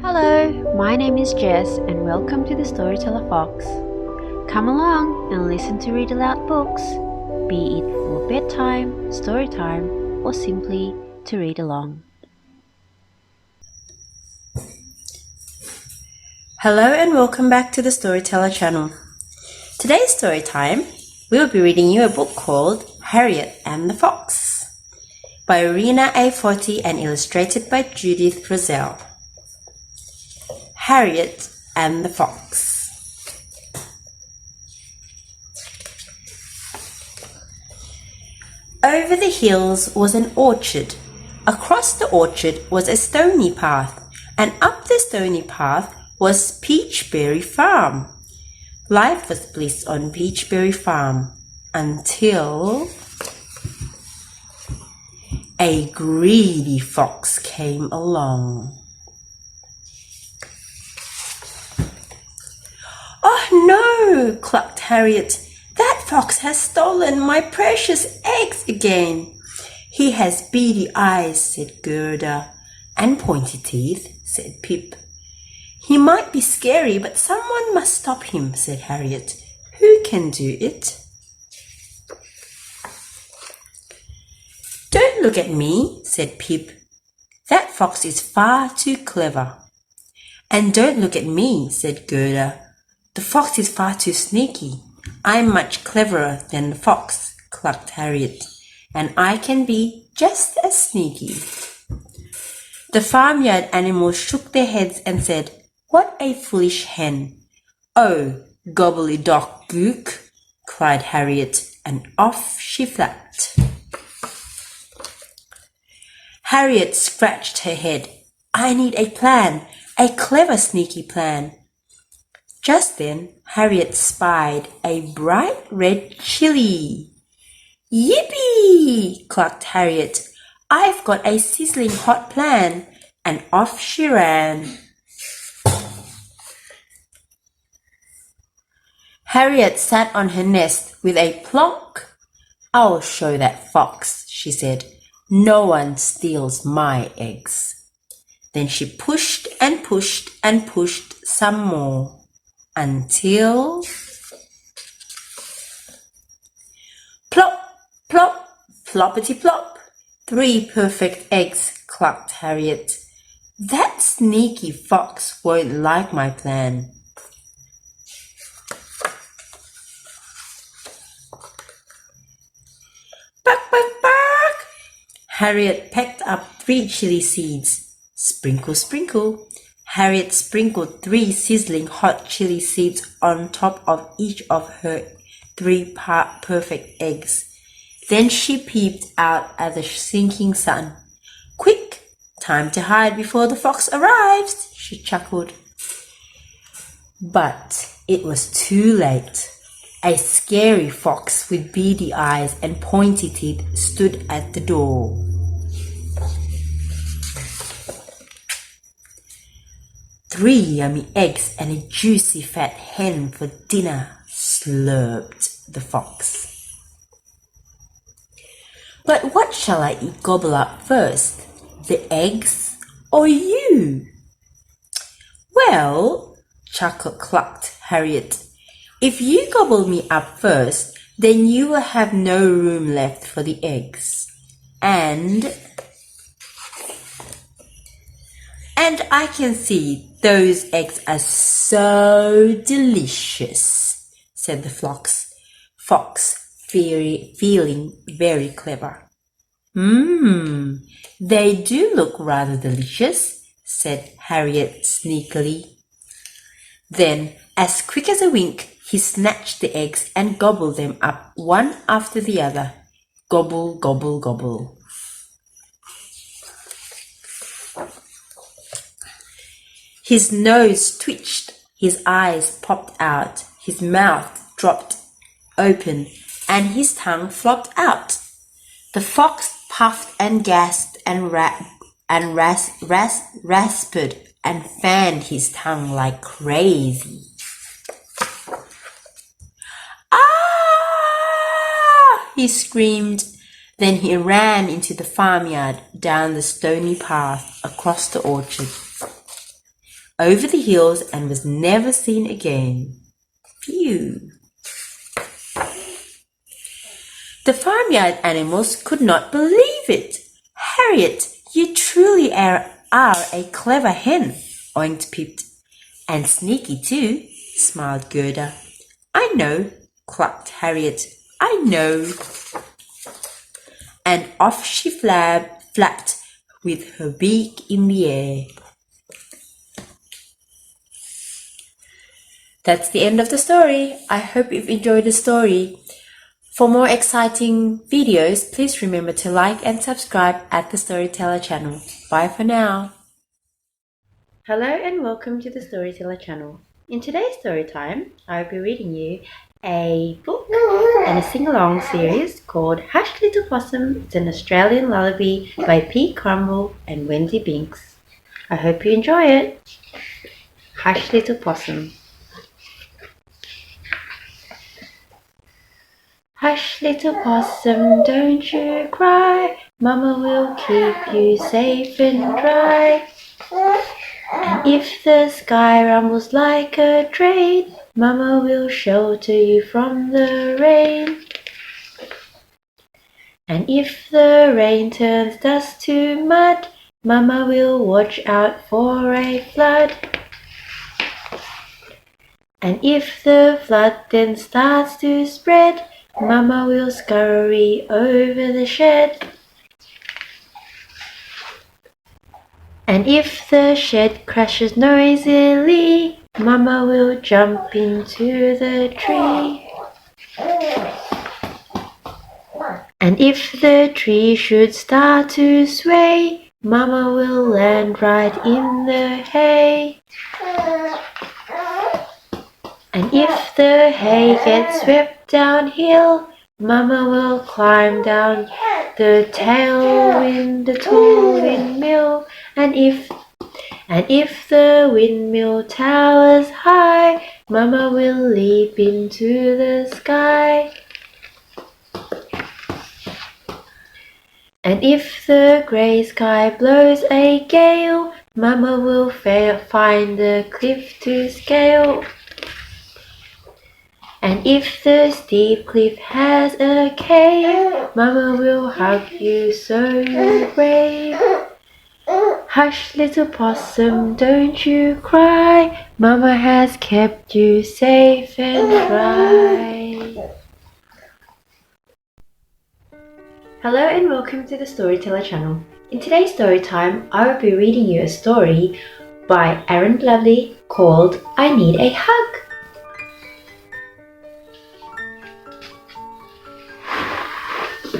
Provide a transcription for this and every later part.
Hello, my name is Jess and welcome to the Storyteller Fox. Come along and listen to read aloud books, be it for bedtime, story time, or simply to read along. Hello and welcome back to the Storyteller channel. Today's story time, we'll be reading you a book called Harriet and the Fox by Rena A. Forti and illustrated by Judith Rosell. Harriet and the Fox. Over the hills was an orchard. Across the orchard was a stony path, and up the stony path was Peachberry Farm. Life was bliss on Peachberry Farm until a greedy fox came along. "Oh no!" clucked Harriet. "That fox has stolen my precious eggs again." "He has beady eyes," said Gerda. "And pointy teeth," said Pip. "He might be scary, but someone must stop him," said Harriet. "Who can do it?" "Don't look at me," said Pip. "That fox is far too clever." "And don't look at me," said Gerda. "The fox is far too sneaky." "I'm much cleverer than the fox," clucked Harriet, "and I can be just as sneaky." The farmyard animals shook their heads and said, "What a foolish hen!" "Oh, gobbly-dock-gook," cried Harriet, and off she flapped. Harriet scratched her head. "I need a plan, a clever sneaky plan." Just then Harriet spied a bright red chili. "Yippee!" clucked Harriet. "I've got a sizzling hot plan," and off she ran. Harriet sat on her nest with a plonk. "I'll show that fox," she said. "No one steals my eggs." Then she pushed and pushed and pushed some more until plop, plop, ploppity plop. 3 perfect eggs, clucked Harriet. "That sneaky fox won't like my plan." "Bark, bark, bark!" Harriet pecked up 3 chili seeds. Sprinkle, sprinkle. Harriet sprinkled 3 sizzling hot chili seeds on top of each of her 3 perfect eggs. Then she peeped out at the sinking sun. "Quick! Time to hide before the fox arrives," she chuckled. But it was too late. A scary fox with beady eyes and pointy teeth stood at the door. "3 yummy eggs and a juicy fat hen for dinner," slurped the fox. "But what shall I gobble up first, the eggs or you?" "Well," clucked Harriet, "if you gobble me up first, then you will have no room left for the eggs. And I can see those eggs are so delicious," said the fox, feeling very clever. They do look rather delicious," said Harriet sneakily. Then, as quick as a wink, he snatched the eggs and gobbled them up one after the other. Gobble, gobble, gobble. His nose twitched, his eyes popped out, his mouth dropped open, and his tongue flopped out. The fox puffed and gasped and rasped and fanned his tongue like crazy. "Ah!" he screamed. Then he ran into the farmyard, down the stony path, across the orchard. over the hills and was never seen again. Phew! The farmyard animals could not believe it. Harriet, you truly are a clever hen, oinked Pip. And sneaky too, smiled Gerda. I know, clucked Harriet. I know. And off she flapped with her beak in the air. That's the end of the story. I hope you've enjoyed the story. For more exciting videos, please remember to like and subscribe at the Storyteller channel. Bye for now. Hello and welcome to the Storyteller channel. In today's story time, I'll be reading you a book and a sing-along series called Hush Little Possum. It's an Australian lullaby by Pete Crumble and Wendy Binks. I hope you enjoy it. Hush Little Possum. Hush little possum, don't you cry, Mama will keep you safe and dry. And if the sky rumbles like a train, Mama will shelter you from the rain. And if the rain turns dust to mud, Mama will watch out for a flood. And if the flood then starts to spread, Mama will scurry over the shed. And if the shed crashes noisily, Mama will jump into the tree. And if the tree should start to sway, Mama will land right in the hay. And if the hay gets swept downhill, Mama will climb down the tailwind, the tall windmill. And if the windmill towers high, Mama will leap into the sky. And if the grey sky blows a gale, Mama will find the cliff to scale. And if the steep cliff has a cave, Mama will hug you so you're brave. Hush little possum, don't you cry, Mama has kept you safe and dry. Hello and welcome to the Storyteller channel. In today's story time, I will be reading you a story by Aaron Lovely called I Need a Hug.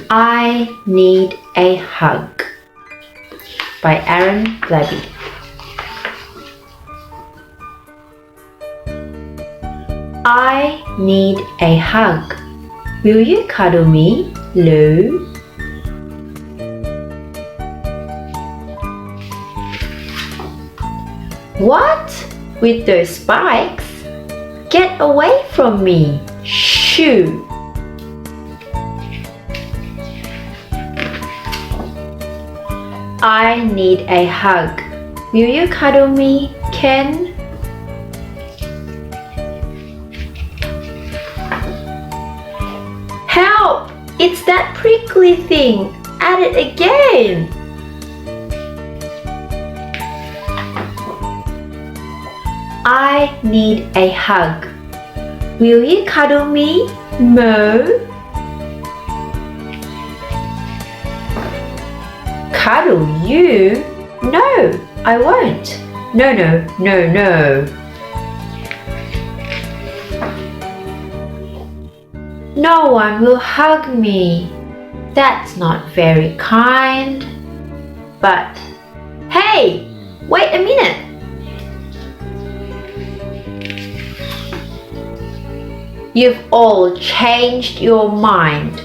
I Need a Hug by Aaron Blabby. I need a hug. Will you cuddle me, Lou? What? With those spikes? Get away from me! Shoo! I need a hug. Will you cuddle me, Ken? Help! It's that prickly thing! At it again! I need a hug. Will you cuddle me, Mo? Cuddle you? No, I won't. No, no, no, no. No one will hug me. That's not very kind. But, hey, wait a minute. You've all changed your mind.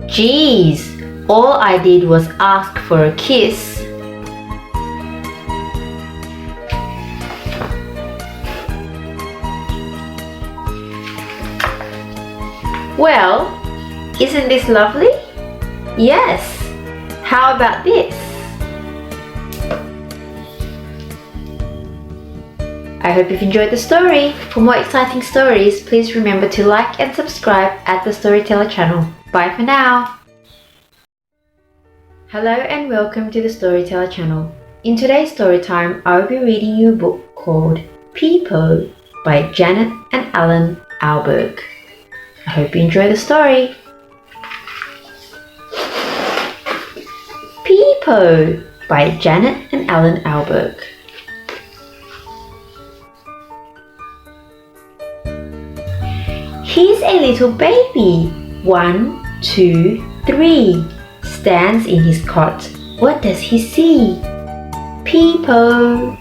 Geez, all I did was ask for a kiss. Well, isn't this lovely? Yes. How about this? I hope you've enjoyed the story. For more exciting stories, please remember to like and subscribe at the Storyteller channel. Bye for now. Hello and welcome to the Storyteller channel. In today's story time, I will be reading you a book called People by Janet and Alan Alberg. I hope you enjoy the story. People by Janet and Alan Alberg. He's a little baby. 1, 2, 3. Stands in his cot. What does he see? People.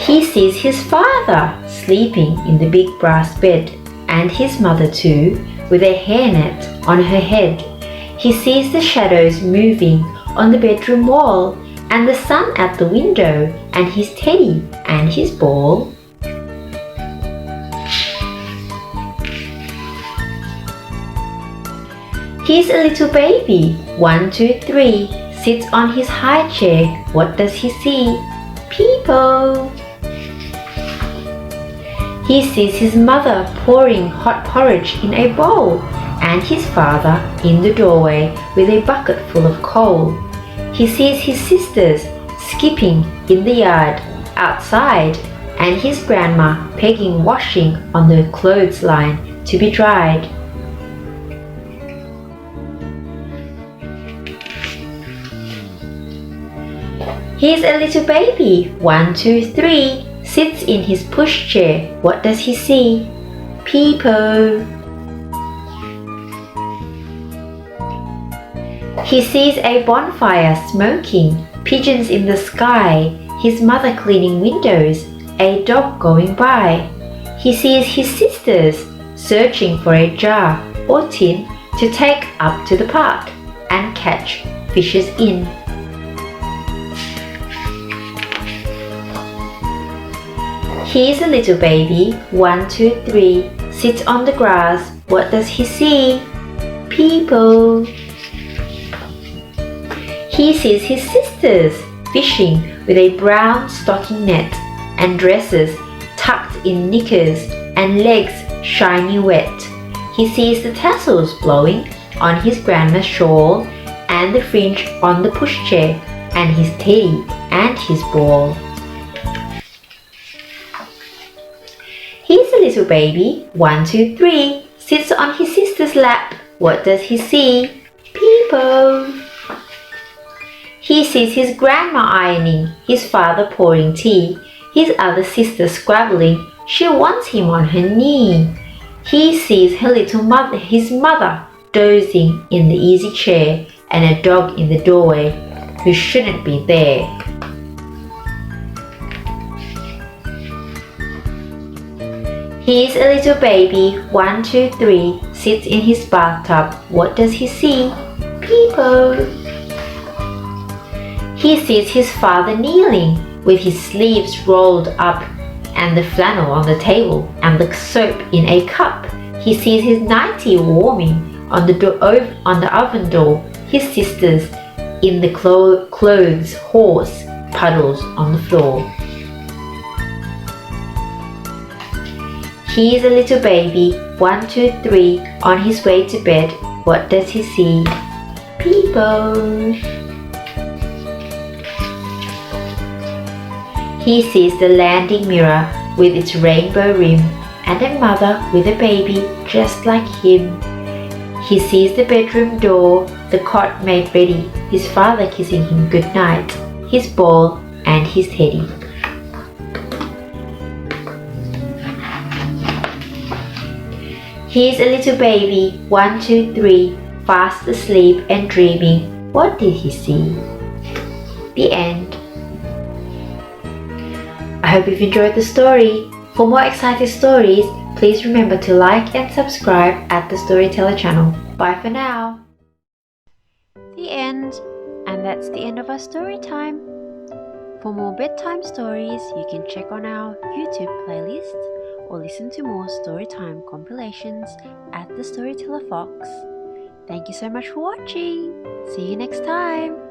He sees his father sleeping in the big brass bed, and his mother too, with a hairnet on her head. He sees the shadows moving on the bedroom wall, and the sun at the window, and his teddy and his ball. He's a little baby. 1, 2, 3. Sits on his high chair. What does he see? People. He sees his mother pouring hot porridge in a bowl, and his father in the doorway with a bucket full of coal. He sees his sisters skipping in the yard outside, and his grandma pegging washing on the clothesline to be dried. He's a little baby. 1, 2, 3. Sits in his pushchair. What does he see? People. He sees a bonfire smoking, pigeons in the sky, his mother cleaning windows, a dog going by. He sees his sisters searching for a jar or tin to take up to the park and catch fishes in. He's a little baby. 1, 2, 3. Sits on the grass. What does he see? People. He sees his sisters fishing with a brown stocking net and dresses tucked in knickers and legs shiny wet. He sees the tassels blowing on his grandma's shawl and the fringe on the pushchair and his teddy and his ball. He's a little baby. 1, 2, 3. Sits on his sister's lap. What does he see? People. He sees his grandma ironing, his father pouring tea, his other sister scrabbling. She wants him on her knee. He sees his mother dozing in the easy chair, and a dog in the doorway who shouldn't be there. He's a little baby. 1, 2, 3. Sits in his bathtub. What does he see? People. He sees his father kneeling with his sleeves rolled up and the flannel on the table and the soap in a cup. He sees his nightie warming on the oven door, his sisters in the clothes horse puddles on the floor. He is a little baby. 1, 2, 3. On his way to bed. What does he see? People. He sees the landing mirror with its rainbow rim and a mother with a baby just like him. He sees the bedroom door, the cot made ready, his father kissing him goodnight, his ball and his teddy. He's a little baby. 1, 2, 3. Fast asleep and dreaming. What did he see? The end. I hope you've enjoyed the story. For more exciting stories, please remember to like and subscribe at the Storyteller channel. Bye for now. The end. And that's the end of our story time. For more bedtime stories, you can check on our YouTube playlist or listen to more Storytime compilations at the Storyteller Fox. Thank you so much for watching. See you next time.